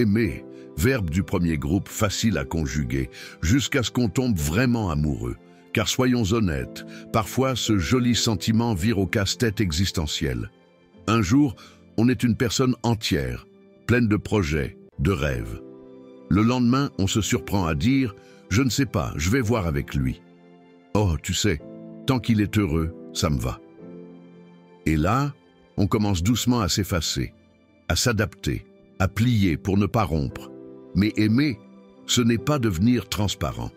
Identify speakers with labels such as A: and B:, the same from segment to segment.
A: Aimer, verbe du premier groupe facile à conjuguer, jusqu'à ce qu'on tombe vraiment amoureux. Car soyons honnêtes, parfois ce joli sentiment vire au casse-tête existentiel. Un jour, on est une personne entière, pleine de projets, de rêves. Le lendemain, on se surprend à dire « Je ne sais pas, je vais voir avec lui ». Oh, tu sais, tant qu'il est heureux, ça me va. Et là, on commence doucement à s'effacer, à s'adapter, à plier pour ne pas rompre. Mais aimer, ce n'est pas devenir transparent.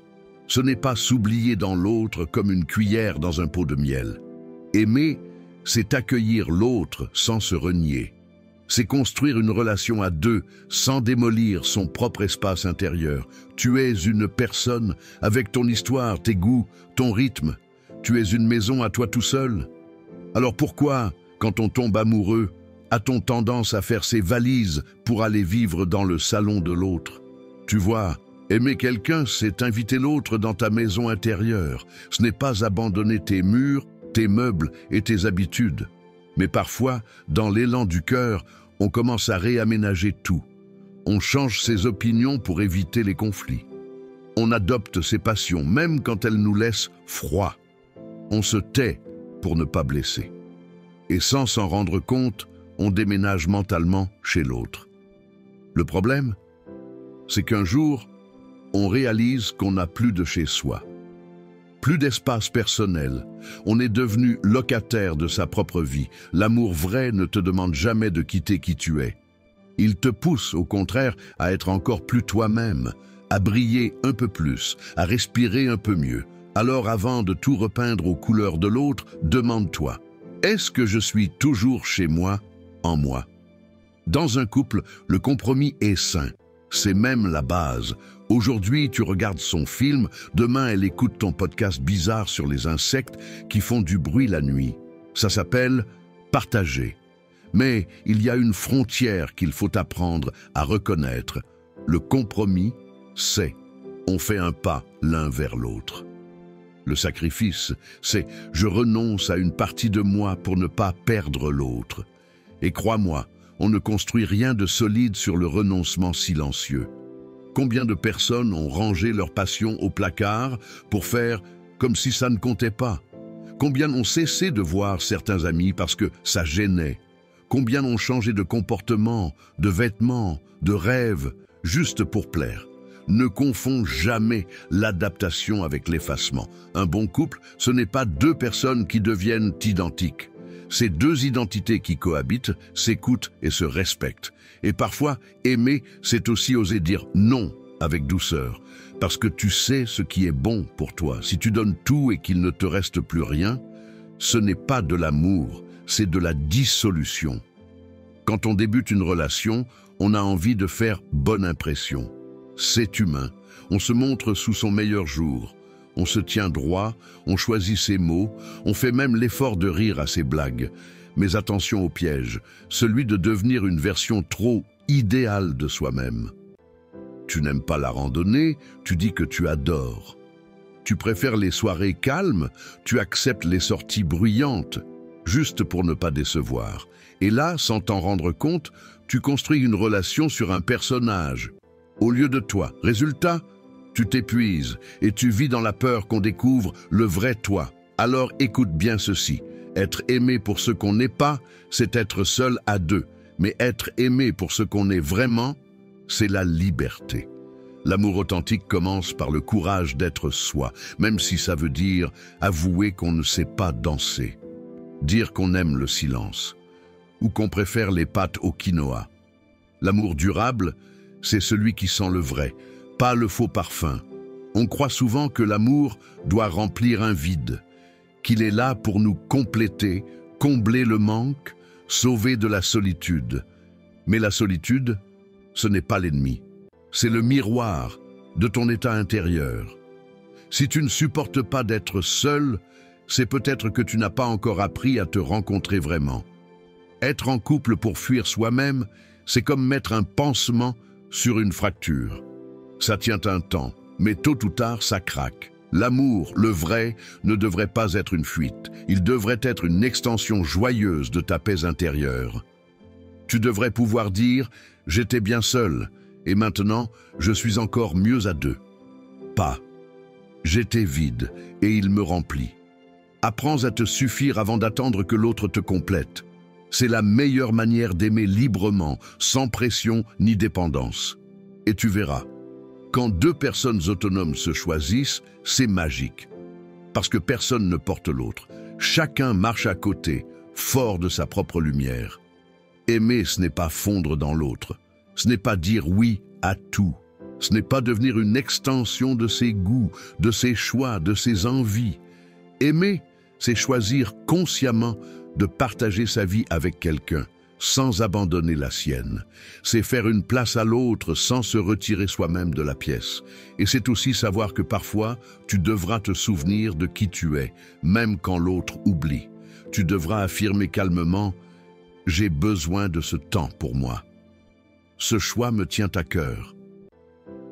A: Ce n'est pas s'oublier dans l'autre comme une cuillère dans un pot de miel. Aimer, c'est accueillir l'autre sans se renier. C'est construire une relation à deux sans démolir son propre espace intérieur. Tu es une personne avec ton histoire, tes goûts, ton rythme. Tu es une maison à toi tout seul. Alors pourquoi, quand on tombe amoureux, a-t-on tendance à faire ses valises pour aller vivre dans le salon de l'autre? Tu vois, aimer quelqu'un, c'est inviter l'autre dans ta maison intérieure. Ce n'est pas abandonner tes murs, tes meubles et tes habitudes. Mais parfois, dans l'élan du cœur, on commence à réaménager tout. On change ses opinions pour éviter les conflits. On adopte ses passions, même quand elles nous laissent froids. On se tait pour ne pas blesser. Et sans s'en rendre compte, on déménage mentalement chez l'autre. Le problème, c'est qu'un jour, on réalise qu'on n'a plus de chez soi. Plus d'espace personnel. On est devenu locataire de sa propre vie. L'amour vrai ne te demande jamais de quitter qui tu es. Il te pousse, au contraire, à être encore plus toi-même, à briller un peu plus, à respirer un peu mieux. Alors avant de tout repeindre aux couleurs de l'autre, demande-toi, est-ce que je suis toujours chez moi, en moi? Dans un couple, le compromis est sain. C'est même la base. Aujourd'hui, tu regardes son film, demain, elle écoute ton podcast bizarre sur les insectes qui font du bruit la nuit. Ça s'appelle partager. Mais il y a une frontière qu'il faut apprendre à reconnaître. Le compromis, c'est on fait un pas l'un vers l'autre. Le sacrifice, c'est je renonce à une partie de moi pour ne pas perdre l'autre. Et crois-moi, on ne construit rien de solide sur le renoncement silencieux. Combien de personnes ont rangé leur passion au placard pour faire comme si ça ne comptait pas? Combien ont cessé de voir certains amis parce que ça gênait? Combien ont changé de comportement, de vêtements, de rêves, juste pour plaire? Ne confonds jamais l'adaptation avec l'effacement. Un bon couple, ce n'est pas deux personnes qui deviennent identiques. C'est deux identités qui cohabitent, s'écoutent et se respectent. Et parfois, aimer, c'est aussi oser dire non avec douceur. Parce que tu sais ce qui est bon pour toi. Si tu donnes tout et qu'il ne te reste plus rien, ce n'est pas de l'amour, c'est de la dissolution. Quand on débute une relation, on a envie de faire bonne impression. C'est humain. On se montre sous son meilleur jour. On se tient droit, on choisit ses mots, on fait même l'effort de rire à ses blagues. Mais attention au piège, celui de devenir une version trop idéale de soi-même. Tu n'aimes pas la randonnée, tu dis que tu adores. Tu préfères les soirées calmes, tu acceptes les sorties bruyantes, juste pour ne pas décevoir. Et là, sans t'en rendre compte, tu construis une relation sur un personnage, au lieu de toi. Résultat, tu t'épuises et tu vis dans la peur qu'on découvre le vrai toi. Alors écoute bien ceci. Être aimé pour ce qu'on n'est pas, c'est être seul à deux. Mais être aimé pour ce qu'on est vraiment, c'est la liberté. L'amour authentique commence par le courage d'être soi, même si ça veut dire avouer qu'on ne sait pas danser, dire qu'on aime le silence, ou qu'on préfère les pâtes au quinoa. L'amour durable, c'est celui qui sent le vrai, pas le faux parfum. On croit souvent que l'amour doit remplir un vide, qu'il est là pour nous compléter, combler le manque, sauver de la solitude. Mais la solitude, ce n'est pas l'ennemi. C'est le miroir de ton état intérieur. Si tu ne supportes pas d'être seul, c'est peut-être que tu n'as pas encore appris à te rencontrer vraiment. Être en couple pour fuir soi-même, c'est comme mettre un pansement sur une fracture. Ça tient un temps, mais tôt ou tard, ça craque. L'amour, le vrai, ne devrait pas être une fuite. Il devrait être une extension joyeuse de ta paix intérieure. Tu devrais pouvoir dire « j'étais bien seul » Et maintenant, je suis encore mieux à deux. Pas. J'étais vide et il me remplit. Apprends à te suffire avant d'attendre que l'autre te complète. C'est la meilleure manière d'aimer librement, sans pression ni dépendance. Et tu verras, quand deux personnes autonomes se choisissent, c'est magique. Parce que personne ne porte l'autre. Chacun marche à côté, fort de sa propre lumière. Aimer, ce n'est pas fondre dans l'autre. Ce n'est pas dire oui à tout. Ce n'est pas devenir une extension de ses goûts, de ses choix, de ses envies. Aimer, c'est choisir consciemment de partager sa vie avec quelqu'un, sans abandonner la sienne. C'est faire une place à l'autre sans se retirer soi-même de la pièce. Et c'est aussi savoir que parfois, tu devras te souvenir de qui tu es, même quand l'autre oublie. Tu devras affirmer calmement « J'ai besoin de ce temps pour moi. Ce choix me tient à cœur.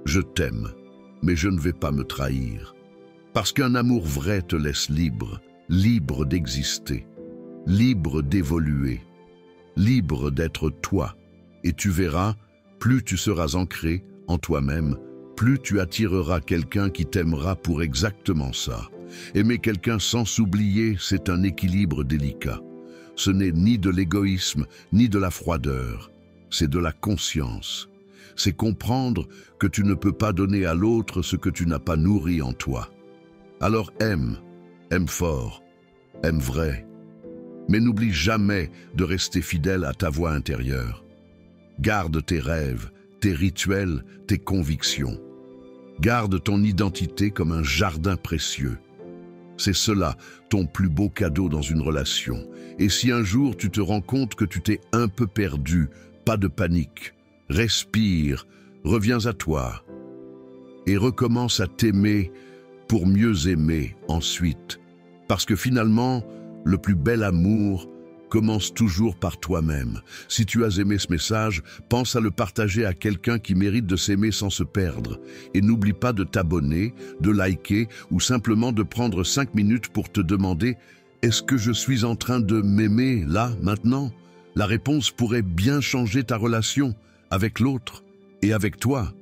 A: Je t'aime, mais je ne vais pas me trahir. » Parce qu'un amour vrai te laisse libre, libre d'exister, libre d'évoluer, libre d'être toi. Et tu verras, plus tu seras ancré en toi-même, plus tu attireras quelqu'un qui t'aimera pour exactement ça. Aimer quelqu'un sans s'oublier, c'est un équilibre délicat. Ce n'est ni de l'égoïsme, ni de la froideur. C'est de la conscience. C'est comprendre que tu ne peux pas donner à l'autre ce que tu n'as pas nourri en toi. Alors aime fort, aime vrai. Mais n'oublie jamais de rester fidèle à ta voix intérieure. Garde tes rêves, tes rituels, tes convictions. Garde ton identité comme un jardin précieux. C'est cela, ton plus beau cadeau dans une relation. Et si un jour tu te rends compte que tu t'es un peu perdu, pas de panique. Respire, reviens à toi. Et recommence à t'aimer pour mieux aimer ensuite. Parce que finalement, le plus bel amour commence toujours par toi-même. Si tu as aimé ce message, pense à le partager à quelqu'un qui mérite de s'aimer sans se perdre. Et n'oublie pas de t'abonner, de liker ou simplement de prendre 5 minutes pour te demander « Est-ce que je suis en train de m'aimer là, maintenant ?» La réponse pourrait bien changer ta relation avec l'autre et avec toi.